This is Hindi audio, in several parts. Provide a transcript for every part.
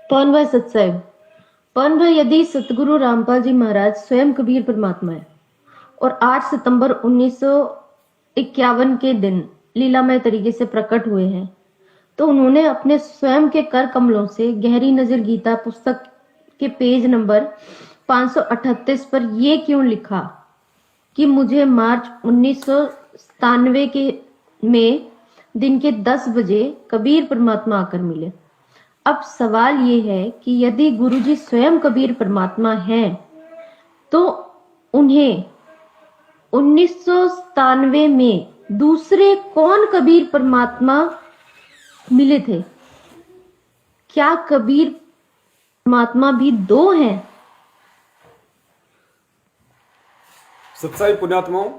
पवन भाई सत्साहिब। पवन भाई, यदि सतगुरु रामपाल जी महाराज स्वयं कबीर परमात्मा है और 8 सितंबर 1951 के दिन लीलामय तरीके से प्रकट हुए हैं, तो उन्होंने अपने स्वयं के कर कमलों से गहरी नजर गीता पुस्तक के पेज नंबर 538 पर ये क्यों लिखा कि मुझे मार्च 1997 के में दिन के 10 बजे कबीर परमात्मा आकर मिले। अब सवाल ये है कि यदि गुरुजी स्वयं कबीर परमात्मा हैं, तो उन्हें 1997 में दूसरे कौन कबीर परमात्मा मिले थे? क्या कबीर परमात्मा भी दो हैं? सत्साई पुण्यात्माओं,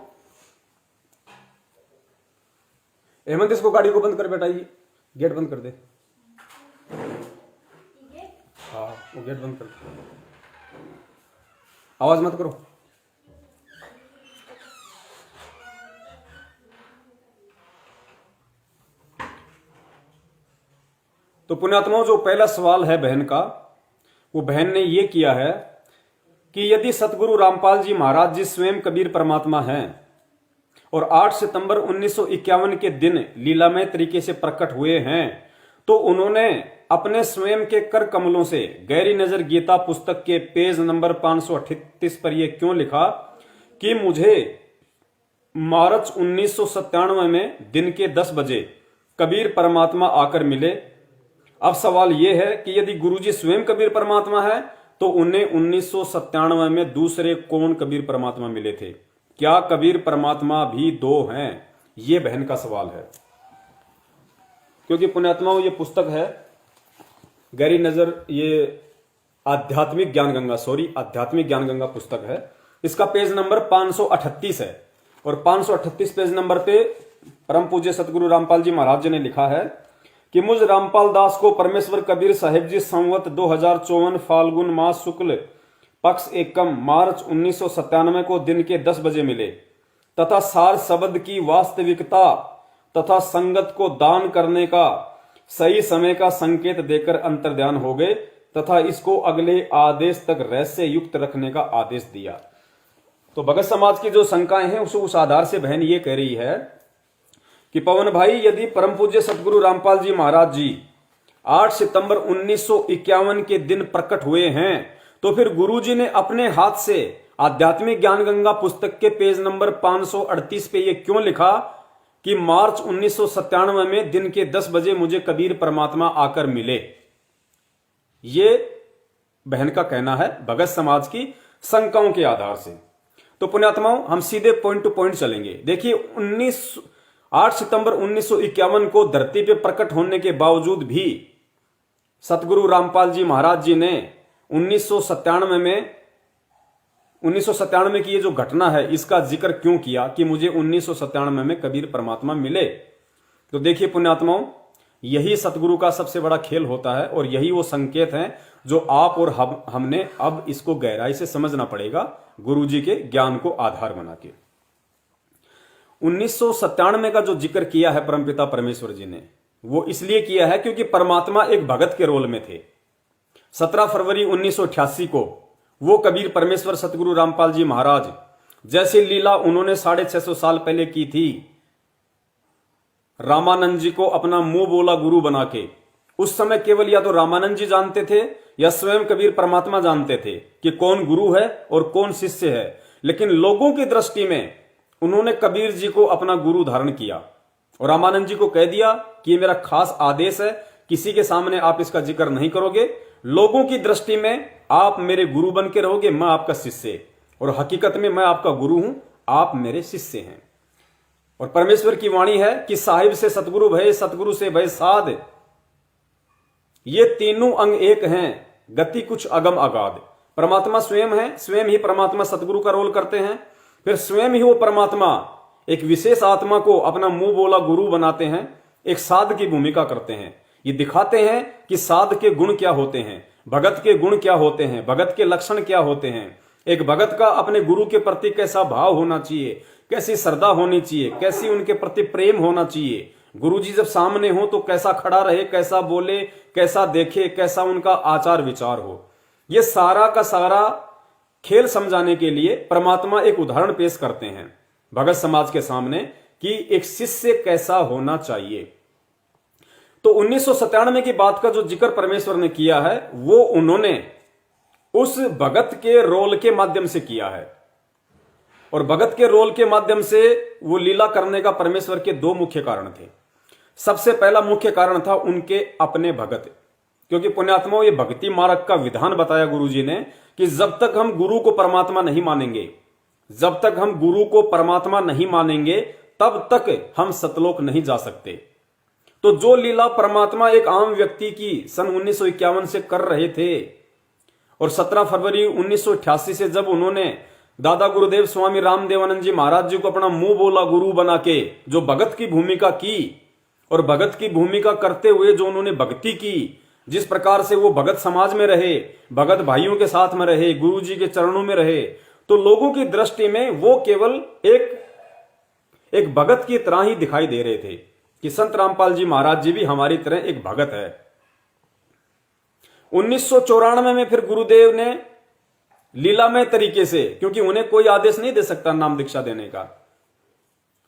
हेमंत इसको गाड़ी को बंद कर बेटा, ये गेट बंद कर दे। हाँ, वो गेट बंद कर दे, आवाज मत करो। तो पुण्यात्माओं, जो पहला सवाल है बहन का, वो बहन ने ये किया है कि यदि सतगुरु रामपाल जी महाराज जी स्वयं कबीर परमात्मा हैं और 8 सितंबर 1951 के दिन लीलामय तरीके से प्रकट हुए हैं, तो उन्होंने अपने स्वयं के कर कमलों से गहरी नजर गीता पुस्तक के पेज नंबर 538 पर यह क्यों लिखा कि मुझे मार्च 1997 में दिन के 10 बजे कबीर परमात्मा आकर मिले। अब सवाल यह है कि यदि गुरुजी स्वयं कबीर परमात्मा है, तो उन्हें 1997 में दूसरे कौन कबीर परमात्मा मिले थे? क्या कबीर परमात्मा भी दो हैं? यह बहन का सवाल है। क्योंकि पुण्यात्माओं, ये पुस्तक है गहरी नजर, ये आध्यात्मिक ज्ञान गंगा पुस्तक है। इसका पेज नंबर 538 है और 538 पेज नंबर पे परम पूज्य सतगुरु रामपाल जी महाराज जी ने लिखा है कि मुझ रामपाल दास को परमेश्वर कबीर साहिब जी संवत 2054 फाल्गुन मास शुक्ल पक्ष एकम मार्च 1997 को दिन के 10 बजे मिले तथा सार शब्द की वास्तविकता तथा संगत को दान करने का सही समय का संकेत देकर अंतर्ध्यान हो गए तथा इसको अगले आदेश तक रहस्य युक्त रखने का आदेश दिया। तो भगत समाज की जो शंकाएं हैं उस आधार से बहन ये कह रही है कि पवन भाई, यदि परम पूज्य सतगुरु रामपाल जी महाराज जी 8 सितंबर 1951 के दिन प्रकट हुए हैं, तो फिर गुरुजी ने अपने हाथ से आध्यात्मिक ज्ञान गंगा पुस्तक के पेज नंबर 538 पे ये क्यों लिखा कि मार्च 1997 में दिन के 10 बजे मुझे कबीर परमात्मा आकर मिले? ये बहन का कहना है भगत समाज की शंकाओं के आधार से। तो पुण्यात्माओं, हम सीधे पॉइंट टू पॉइंट चलेंगे। देखिए, 8 सितंबर 1951 को धरती पे प्रकट होने के बावजूद भी सतगुरु रामपाल जी महाराज जी ने 1997 की ये जो घटना है इसका जिक्र क्यों किया कि मुझे 1997 में कबीर परमात्मा मिले? तो देखिए पुण्यात्माओं, यही सतगुरु का सबसे बड़ा खेल होता है और यही वो संकेत हैं जो आप और हमने अब इसको गहराई से समझना पड़ेगा गुरुजी के ज्ञान को आधार बना के। 1997 का जो जिक्र किया है परमपिता परमेश्वर जी ने, वो इसलिए किया है क्योंकि परमात्मा एक भगत के रोल में थे। 17 फरवरी 1988 को वो कबीर परमेश्वर सतगुरु रामपाल जी महाराज जैसी लीला उन्होंने 650 साल पहले की थी, रामानंद जी को अपना मुंह बोला गुरु बना के, उस समय केवल या तो रामानंद जी जानते थे या स्वयं कबीर परमात्मा जानते थे कि कौन गुरु है और कौन शिष्य है। लेकिन लोगों की दृष्टि में उन्होंने कबीर जी को अपना गुरु धारण किया और रामानंद जी को कह दिया कि ये मेरा खास आदेश है, किसी के सामने आप इसका जिक्र नहीं करोगे। लोगों की दृष्टि में आप मेरे गुरु बन के रहोगे, मैं आपका शिष्य, और हकीकत में मैं आपका गुरु हूं, आप मेरे शिष्य हैं। और परमेश्वर की वाणी है कि साहिब से सतगुरु भय, सतगुरु से भय साध, ये तीनों अंग एक हैं, गति कुछ अगम अगाध। परमात्मा स्वयं है, स्वयं ही परमात्मा सतगुरु का रोल करते हैं, फिर स्वयं ही वो परमात्मा एक विशेष आत्मा को अपना मुंह बोला गुरु बनाते हैं, एक साध की भूमिका करते हैं। ये दिखाते हैं कि साध के गुण क्या होते हैं, भगत के गुण क्या होते हैं, भगत के लक्षण क्या होते हैं, एक भगत का अपने गुरु के प्रति कैसा भाव होना चाहिए, कैसी श्रद्धा होनी चाहिए, कैसी उनके प्रति प्रेम होना चाहिए, गुरुजी जब सामने हो तो कैसा खड़ा रहे, कैसा बोले, कैसा देखे, कैसा उनका आचार विचार हो, ये सारा का सारा खेल समझाने के लिए परमात्मा एक उदाहरण पेश करते हैं भगत समाज के सामने कि एक शिष्य कैसा होना चाहिए। तो 1997 की बात का जो जिक्र परमेश्वर ने किया है वो उन्होंने उस भगत के रोल के माध्यम से किया है। और भगत के रोल के माध्यम से वो लीला करने का परमेश्वर के दो मुख्य कारण थे। सबसे पहला मुख्य कारण था उनके अपने भगत, क्योंकि पुण्यात्माओं ये भक्ति मार्ग का विधान बताया गुरुजी ने कि जब तक हम गुरु को परमात्मा नहीं मानेंगे, जब तक हम गुरु को परमात्मा नहीं मानेंगे, तब तक हम सतलोक नहीं जा सकते। तो जो लीला परमात्मा एक आम व्यक्ति की सन 1951 से कर रहे थे और 17 फरवरी 1988 से जब उन्होंने दादा गुरुदेव स्वामी रामदेवानंद जी महाराज जी को अपना मुंह बोला गुरु बना के जो भगत की भूमिका की, और भगत की भूमिका करते हुए जो उन्होंने भक्ति की, जिस प्रकार से वो भगत समाज में रहे, भगत भाइयों के साथ में रहे, गुरु जी के चरणों में रहे, तो लोगों की दृष्टि में वो केवल एक भगत की तरह ही दिखाई दे रहे थे कि संत रामपाल जी महाराज जी भी हमारी तरह एक भगत है। 1994 में फिर गुरुदेव ने लीलामय तरीके से, क्योंकि उन्हें कोई आदेश नहीं दे सकता नाम दीक्षा देने का,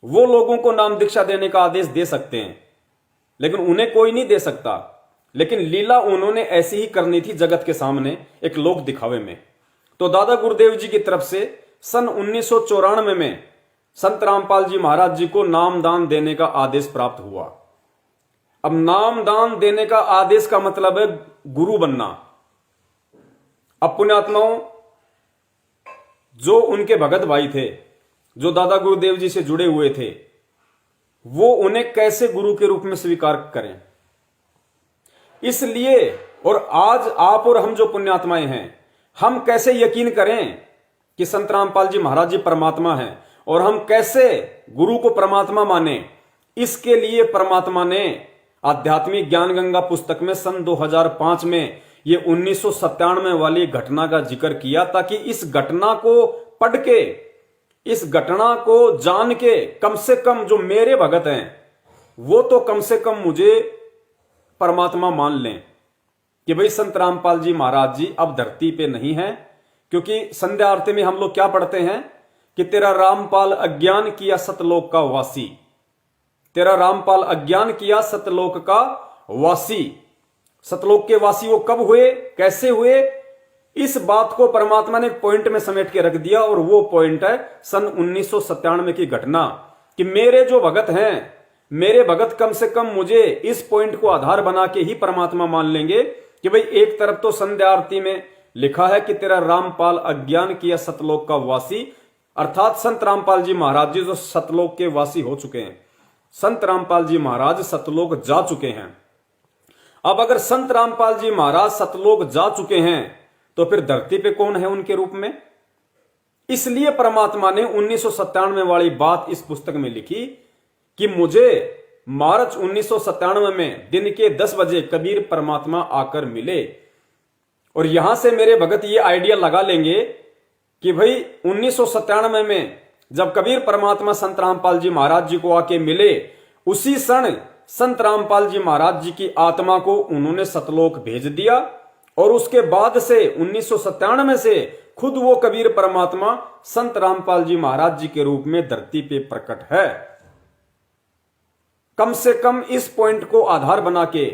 वो लोगों को नाम दीक्षा देने का आदेश दे सकते हैं लेकिन उन्हें कोई नहीं दे सकता, लेकिन लीला उन्होंने ऐसी ही करनी थी जगत के सामने एक लोक दिखावे में। तो दादा गुरुदेव जी की तरफ से सन 1994 में संत रामपाल जी महाराज जी को नामदान देने का आदेश प्राप्त हुआ। अब नामदान देने का आदेश का मतलब है गुरु बनना। अब पुण्यात्माओं, जो उनके भगत भाई थे, जो दादा गुरुदेव जी से जुड़े हुए थे, वो उन्हें कैसे गुरु के रूप में स्वीकार करें। इसलिए और आज आप और हम जो पुण्यात्माएं हैं, हम कैसे यकीन करें कि संत रामपाल जी महाराज जी परमात्मा हैं और हम कैसे गुरु को परमात्मा माने। इसके लिए परमात्मा ने आध्यात्मिक ज्ञान गंगा पुस्तक में सन 2005 में ये 1997 वाली घटना का जिक्र किया, ताकि इस घटना को पढ़ के, इस घटना को जान के कम से कम जो मेरे भगत हैं वो तो कम से कम मुझे परमात्मा मान लें कि भाई संत रामपाल जी महाराज जी अब धरती पे नहीं हैं। क्योंकि संध्या आरती में हम लोग क्या पढ़ते हैं कि तेरा रामपाल अज्ञान किया सतलोक का वासी, तेरा रामपाल अज्ञान किया सतलोक का वासी। सतलोक के वासी वो कब हुए, कैसे हुए, इस बात को परमात्मा ने एक पॉइंट में समेट के रख दिया, और वो पॉइंट है सन 1997 की घटना कि मेरे जो भगत हैं, मेरे भगत कम से कम मुझे इस पॉइंट को आधार बना के ही परमात्मा मान लेंगे कि भाई एक तरफ तो संध्या आरती में लिखा है कि तेरा रामपाल अज्ञान किया सतलोक का वासी, अर्थात संत रामपाल जी महाराज जी जो सतलोक के वासी हो चुके हैं, संत रामपाल जी महाराज सतलोक जा चुके हैं। अब अगर संत रामपाल जी महाराज सतलोक जा चुके हैं तो फिर धरती पे कौन है उनके रूप में। इसलिए परमात्मा ने 1997 वाली बात इस पुस्तक में लिखी कि मुझे मार्च 1997 में दिन के 10 बजे कबीर परमात्मा आकर मिले, और यहां से मेरे भगत ये आइडिया लगा लेंगे कि भाई 1997 में जब कबीर परमात्मा संत रामपाल जी महाराज जी को आके मिले, उसी क्षण संत रामपाल जी महाराज जी की आत्मा को उन्होंने सतलोक भेज दिया, और उसके बाद से 1997 से खुद वो कबीर परमात्मा संत रामपाल जी महाराज जी के रूप में धरती पे प्रकट है। कम से कम इस पॉइंट को आधार बना के,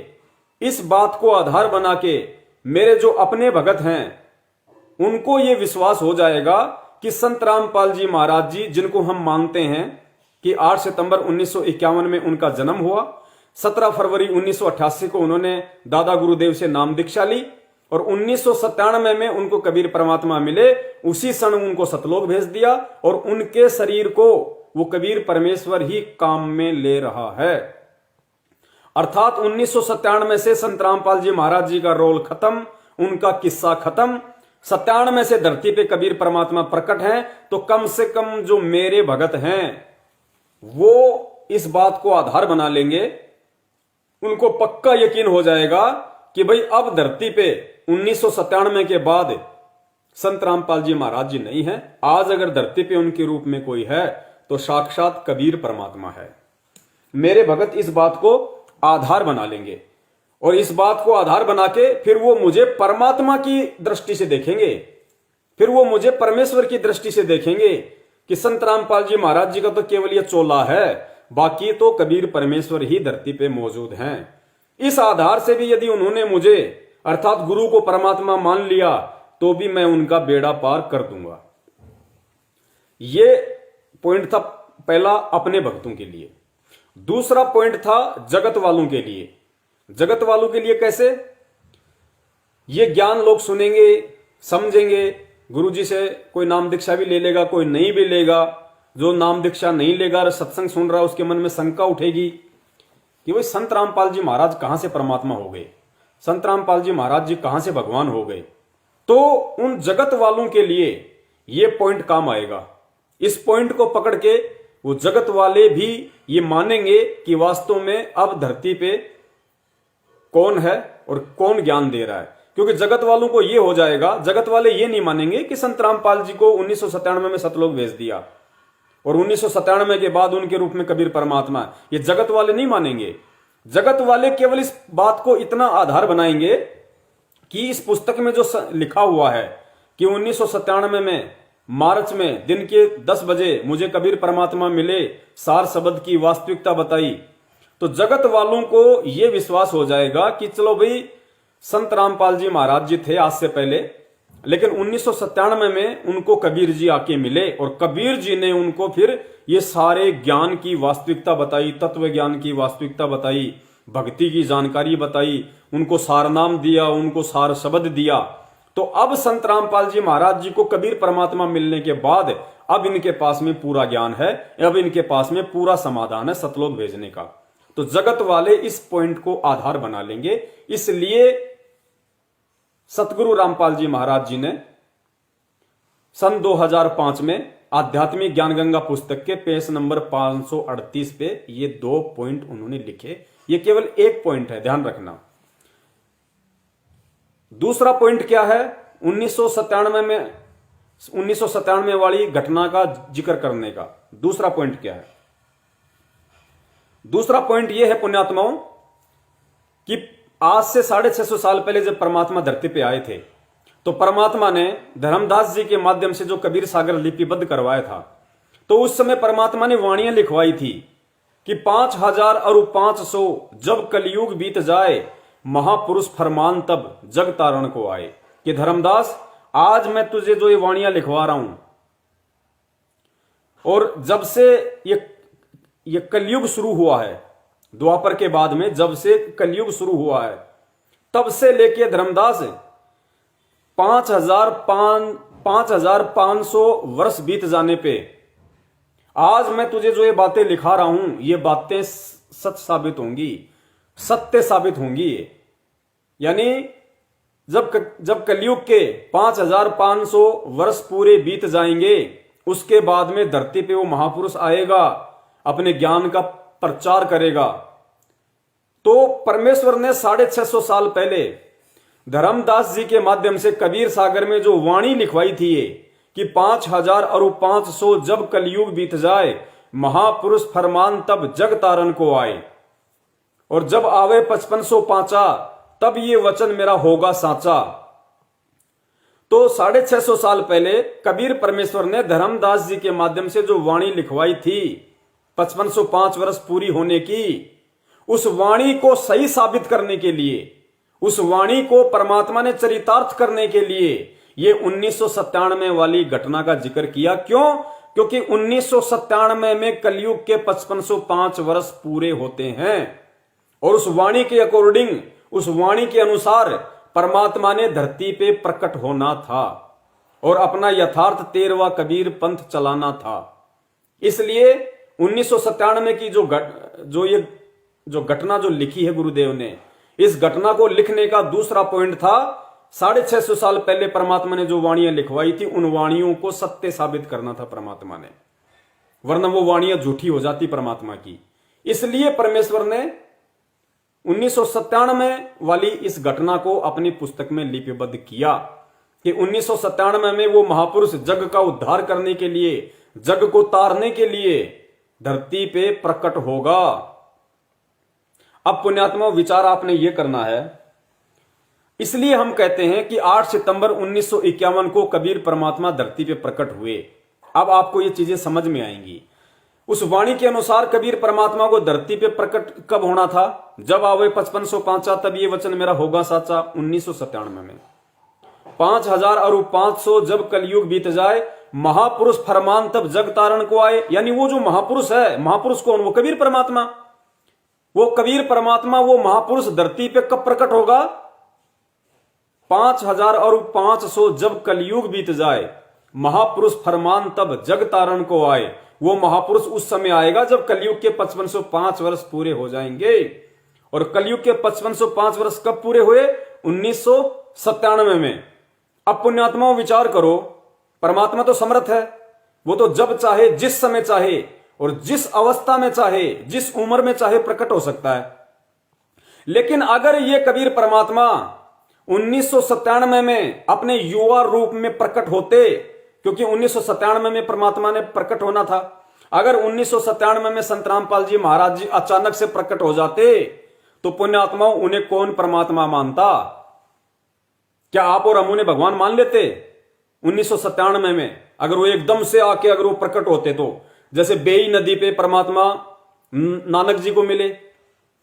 इस बात को आधार बना के मेरे जो अपने भगत हैं उनको ये विश्वास हो जाएगा कि संत रामपाल जी महाराज जी, जिनको हम मानते हैं कि 8 सितंबर 1951 में उनका जन्म हुआ, 17 फरवरी 1988 को उन्होंने दादा गुरुदेव से नाम दीक्षा ली, और 1997 में उनको कबीर परमात्मा मिले, उसी क्षण उनको सतलोक भेज दिया, और उनके शरीर को वो कबीर परमेश्वर ही काम में ले रहा है। अर्थात 1997 से संत रामपाल जी महाराज जी का रोल खत्म, उनका किस्सा खत्म। 97 से धरती पे कबीर परमात्मा प्रकट हैं, तो कम से कम जो मेरे भगत हैं वो इस बात को आधार बना लेंगे, उनको पक्का यकीन हो जाएगा कि भाई अब धरती पे 1997 के बाद संत रामपाल जी महाराज जी नहीं हैं। आज अगर धरती पे उनके रूप में कोई है तो साक्षात कबीर परमात्मा है। मेरे भगत इस बात को आधार बना लेंगे और इस बात को आधार बना के फिर वो मुझे परमात्मा की दृष्टि से देखेंगे, फिर वो मुझे परमेश्वर की दृष्टि से देखेंगे कि संत रामपाल जी महाराज जी का तो केवल ये चोला है, बाकी तो कबीर परमेश्वर ही धरती पे मौजूद हैं। इस आधार से भी यदि उन्होंने मुझे अर्थात गुरु को परमात्मा मान लिया तो भी मैं उनका बेड़ा पार कर दूंगा। ये पॉइंट था पहला अपने भक्तों के लिए। दूसरा पॉइंट था जगत वालों के लिए। जगत वालों के लिए कैसे? ये ज्ञान लोग सुनेंगे, समझेंगे, गुरुजी से कोई नाम दीक्षा भी ले लेगा, कोई नहीं भी लेगा। जो नाम दीक्षा नहीं लेगा और सत्संग सुन रहा है उसके मन में शंका उठेगी कि भाई संत रामपाल जी महाराज कहां से परमात्मा हो गए, संत रामपाल जी महाराज जी कहां से भगवान हो गए। तो उन जगत वालों के लिए ये पॉइंट काम आएगा। इस पॉइंट को पकड़ के वो जगत वाले भी ये मानेंगे कि वास्तव में अब धरती पे कौन है और कौन ज्ञान दे रहा है। क्योंकि जगत वालों को ये हो जाएगा, जगत वाले ये नहीं मानेंगे कि संत रामपाल जी को 1997 में सतलोक भेज दिया और 1997 के बाद उनके रूप में कबीर परमात्मा है। ये जगत वाले नहीं मानेंगे। जगत वाले केवल इस बात को इतना आधार बनाएंगे कि इस पुस्तक में जो लिखा हुआ है कि 1997 में मार्च में दिन के 10 बजे मुझे कबीर परमात्मा मिले, सार शब्द की वास्तविकता बताई, तो जगत वालों को यह विश्वास हो जाएगा कि चलो भाई संत रामपाल जी महाराज जी थे आज से पहले, लेकिन 1997 में उनको कबीर जी आके मिले और कबीर जी ने उनको फिर ये सारे ज्ञान की वास्तविकता बताई, तत्व ज्ञान की वास्तविकता बताई, भक्ति की जानकारी बताई, उनको सारनाम दिया, उनको सार शब्द दिया। तो अब संत रामपाल जी महाराज जी को कबीर परमात्मा मिलने के बाद अब इनके पास में पूरा ज्ञान है, अब इनके पास में पूरा समाधान है सतलोक भेजने का। तो जगत वाले इस पॉइंट को आधार बना लेंगे। इसलिए सतगुरु रामपाल जी महाराज जी ने सन 2005 में आध्यात्मिक ज्ञान गंगा पुस्तक के पेज नंबर 538 पे ये 2 पॉइंट उन्होंने लिखे। ये केवल एक पॉइंट है, ध्यान रखना। दूसरा पॉइंट क्या है? 1997 वाली घटना का जिक्र करने का दूसरा पॉइंट क्या है? दूसरा पॉइंट यह है पुण्यात्माओं कि आज से 650 साल पहले जब परमात्मा धरती पे आए थे तो परमात्मा ने धर्मदास जी के माध्यम से जो कबीर सागर लिपिबद्ध करवाया था, तो उस समय परमात्मा ने वाणियां लिखवाई थी कि 5000 और 500 जब कलयुग बीत जाए, महापुरुष फरमान तब जग तारण को आए। कि धर्मदास आज मैं तुझे जो ये वाणियां लिखवा रहा हूं, और जब से ये कलयुग शुरू हुआ है, द्वापर के बाद में जब से कलयुग शुरू हुआ है, तब से लेके धर्मदास 5500 वर्ष बीत जाने पे आज मैं तुझे जो ये बातें लिखा रहा हूं, ये बातें सच साबित होंगी, सत्य साबित होंगी। यानी जब कलयुग के 5500 वर्ष पूरे बीत जाएंगे, उसके बाद में धरती पे वो महापुरुष आएगा, अपने ज्ञान का प्रचार करेगा। तो परमेश्वर ने 650 साल पहले धर्मदास जी के माध्यम से कबीर सागर में जो वाणी लिखवाई थी कि 5000 और 500 जब कलयुग बीत जाए, महापुरुष फरमान तब जग तारण को आए, और जब आवे 5500 पांचा, तब ये वचन मेरा होगा साचा। तो 650 साल पहले कबीर परमेश्वर ने धर्मदास जी के माध्यम से जो वाणी लिखवाई थी 5505 वर्ष पूरी होने की, उस वाणी को सही साबित करने के लिए, उस वाणी को परमात्मा ने चरितार्थ करने के लिए ये 1997 वाली घटना का जिक्र किया। क्यों? क्योंकि 1997 में कलयुग के 5505 वर्ष पूरे होते हैं, और उस वाणी के अकॉर्डिंग, उस वाणी के अनुसार परमात्मा ने धरती पे प्रकट होना था और अपना यथार्थ 13वां कबीर पंथ चलाना था। इसलिए 1997 की जो घटना जो लिखी है गुरुदेव ने, इस घटना को लिखने का दूसरा पॉइंट था 650 साल पहले परमात्मा ने जो वाणियां लिखवाई थी, उन वाणियों को सत्य साबित करना था परमात्मा ने, वरना वो वाणियां झूठी हो जाती परमात्मा की। इसलिए परमेश्वर ने 1997 वाली इस घटना को अपनी पुस्तक में लिपिबद्ध किया कि 1997 में वो महापुरुष जग का उद्धार करने के लिए, जग को तारने के लिए धरती पे प्रकट होगा, अब पुण्यात्मा विचार आपने ये करना है, इसलिए हम कहते हैं कि 8 सितंबर 1951 को कबीर परमात्मा धरती पे प्रकट हुए। अब आपको ये चीजें समझ में आएंगी। उस वाणी के अनुसार कबीर परमात्मा को धरती पे प्रकट कब होना था? जब आवे 5505 तब ये वचन मेरा होगा साचा, 1997 में। 5000 और 500 जब कलयुग बीत जाए, महापुरुष फरमान तब जग तारण को आए। यानी वो जो महापुरुष है, महापुरुष कौन? वो कबीर परमात्मा। वो कबीर परमात्मा, वो महापुरुष धरती पे कब प्रकट होगा? 5000 और 500 जब कलयुग बीत जाए, महापुरुष फरमान तब जग तारण को आए। वो महापुरुष उस समय आएगा जब कलयुग के 5505 वर्ष पूरे हो जाएंगे। और कलयुग के 5505 वर्ष कब पूरे हुए? 1997 में। अब पुण्यात्माओं विचार करो, परमात्मा तो समर्थ है, वो तो जब चाहे, जिस समय चाहे और जिस अवस्था में चाहे, जिस उम्र में चाहे प्रकट हो सकता है। लेकिन अगर ये कबीर परमात्मा 1997 में अपने युवा रूप में प्रकट होते, क्योंकि 1997 में परमात्मा ने प्रकट होना था, अगर 1997 में संत रामपाल जी महाराज जी अचानक से प्रकट हो जाते तो पुण्यात्माओं उन्हें कौन परमात्मा मानता? क्या आप और हम उन्हें भगवान मान लेते? 1997 में अगर वो एकदम से आके अगर वो प्रकट होते तो, जैसे बेई नदी पे परमात्मा नानक जी को मिले,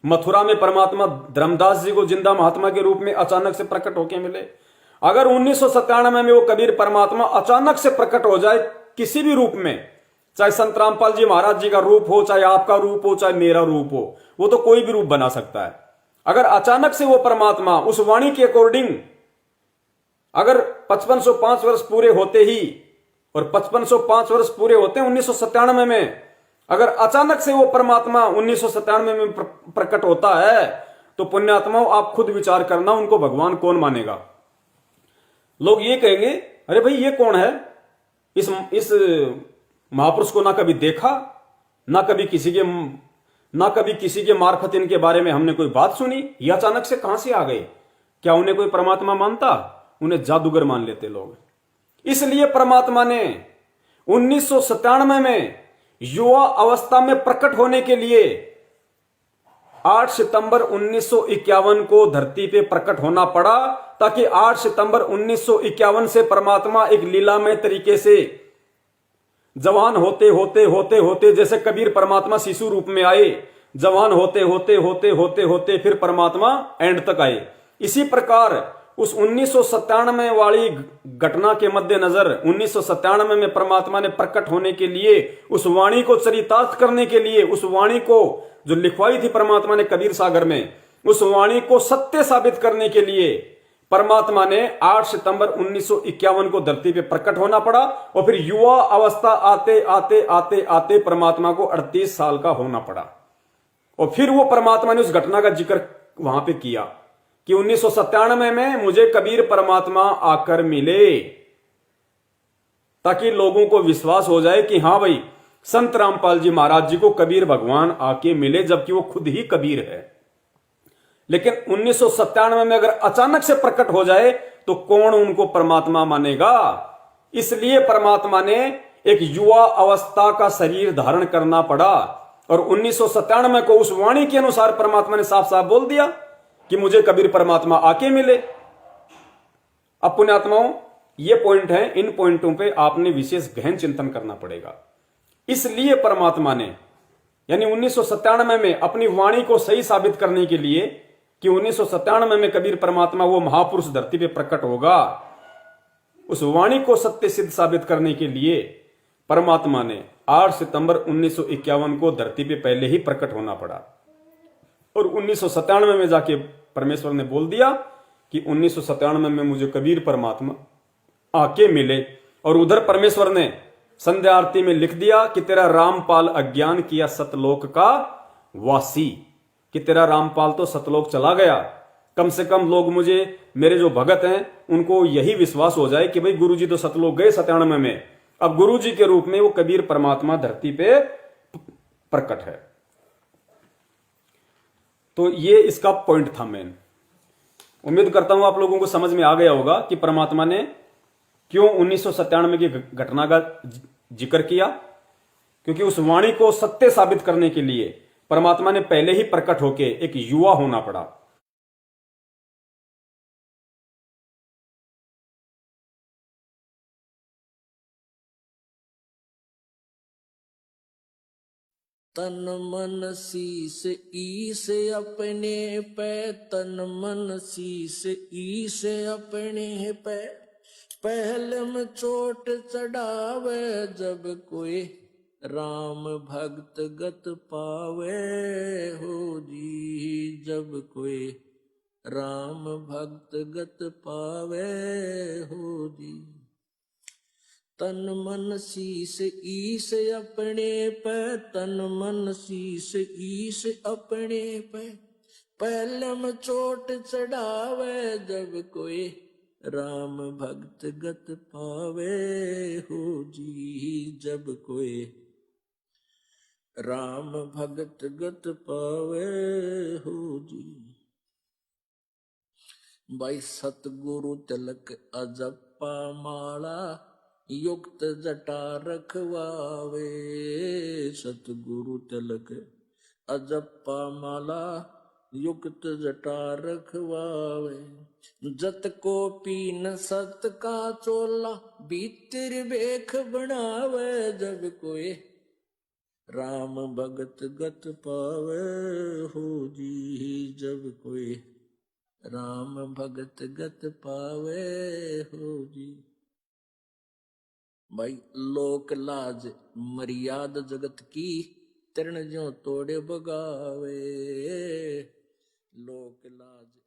मथुरा में परमात्मा धर्मदास जी को जिंदा महात्मा के रूप में अचानक से प्रकट होके मिले। अगर 1997 में वो कबीर परमात्मा अचानक से प्रकट हो जाए किसी भी रूप में, चाहे संत रामपाल जी महाराज जी का रूप हो, चाहे आपका रूप हो, चाहे मेरा रूप हो, वो तो कोई भी रूप बना सकता है। अगर अचानक से वो परमात्मा उस वाणी के अकॉर्डिंग अगर 5505 वर्ष पूरे होते ही, और 5505 वर्ष पूरे होते हैं 1997 में, अगर अचानक से वो परमात्मा 1997 में प्रकट होता है तो पुण्यात्माओं आप खुद विचार करना, उनको भगवान कौन मानेगा? लोग ये कहेंगे, अरे भाई ये कौन है? इस महापुरुष को ना कभी देखा, ना कभी किसी के मार्फत इनके बारे में हमने कोई बात सुनी, ये अचानक से कहां से आ गए? क्या उन्हें कोई परमात्मा मानता? उन्हें जादूगर मान लेते लोग। इसलिए परमात्मा ने 1997 में युवा अवस्था में प्रकट होने के लिए 8 सितंबर 1951 को धरती पे प्रकट होना पड़ा, ताकि 8 सितंबर 1951 से परमात्मा एक लीलामय तरीके से जवान होते होते होते होते, जैसे कबीर परमात्मा शिशु रूप में आए, जवान होते होते होते होते होते फिर परमात्मा एंड तक आए। इसी प्रकार उस 1997 वाली घटना के मद्देनजर 1997 में परमात्मा ने प्रकट होने के लिए, उस वाणी को चरितार्थ करने के लिए, उस वाणी को जो लिखवाई थी परमात्मा ने कबीर सागर में, उस वाणी को सत्य साबित करने के लिए परमात्मा ने 8 सितंबर 1951 को धरती पे प्रकट होना पड़ा। और फिर युवा अवस्था आते आते आते आते परमात्मा को 38 साल का होना पड़ा। और फिर वो परमात्मा ने उस घटना का जिक्र वहां पे किया कि 1997 में मुझे कबीर परमात्मा आकर मिले, ताकि लोगों को विश्वास हो जाए कि हां भाई संत रामपाल जी महाराज जी को कबीर भगवान आके मिले, जबकि वो खुद ही कबीर है। लेकिन 1997 में अगर अचानक से प्रकट हो जाए तो कौन उनको परमात्मा मानेगा? इसलिए परमात्मा ने एक युवा अवस्था का शरीर धारण करना पड़ा। और 1997 को उस वाणी के अनुसार परमात्मा ने साफ साफ बोल दिया कि मुझे कबीर परमात्मा आके मिले। अब पुण्यात्माओं ये पॉइंट है, इन पॉइंटों पे आपने विशेष गहन चिंतन करना पड़ेगा। इसलिए परमात्मा ने यानी 1997 में अपनी वाणी को सही साबित करने के लिए कि 1997 में कबीर परमात्मा वो महापुरुष धरती पे प्रकट होगा, उस वाणी को सत्य सिद्ध साबित करने के लिए परमात्मा ने 8 सितंबर 1951 को धरती पे पहले ही प्रकट होना पड़ा। और 1997 में जाके परमेश्वर ने बोल दिया कि 1997 में मुझे कबीर परमात्मा आके मिले। और उधर परमेश्वर ने संध्या आरती में लिख दिया कि तेरा रामपाल अज्ञान किया सतलोक का वासी, कि तेरा रामपाल तो सतलोक चला गया। कम से कम लोग मुझे, मेरे जो भगत हैं, उनको यही विश्वास हो जाए कि भाई गुरुजी तो सतलोक गए 97 में, अब गुरुजी के रूप में वो कबीर परमात्मा धरती पे प्रकट है। तो ये इसका पॉइंट था मेन। उम्मीद करता हूं आप लोगों को समझ में आ गया होगा कि परमात्मा ने क्यों 1997 की घटना का जिक्र किया, क्योंकि उस वाणी को सत्य साबित करने के लिए परमात्मा ने पहले ही प्रकट होके एक युवा होना पड़ा। तन मन शीस ईस अपने पे, तन मन शीस ईस अपने पे, पहले में चोट चढ़ावे जब कोई राम भक्त गत पावे हो जी, जब कोई राम भक्त गत पावे हो जी। तन मन शीस ईस अपने पे, तन मन शीस ईस अपने पे, पहले में चोट चढ़ावे जब कोई राम भक्त गत पावे हो जी, जब कोई राम भक्त गत पावे हो जी। भाई सतगुरु तिलक अजप्पा माला, युक्त जटा रखवावे, सतगुरु तिलक अजप्पा माला, युक्त जटा रखवावे। जत को पीन सत का चोला, भीतर बेख बनावे जब कोई राम भगत गत पावे हो जी, जब कोई राम भगत गत पावे हो जी। भाई लोक लाज मर्याद जगत की, तृण ज्यों तोड़े बगावे, लोक लाज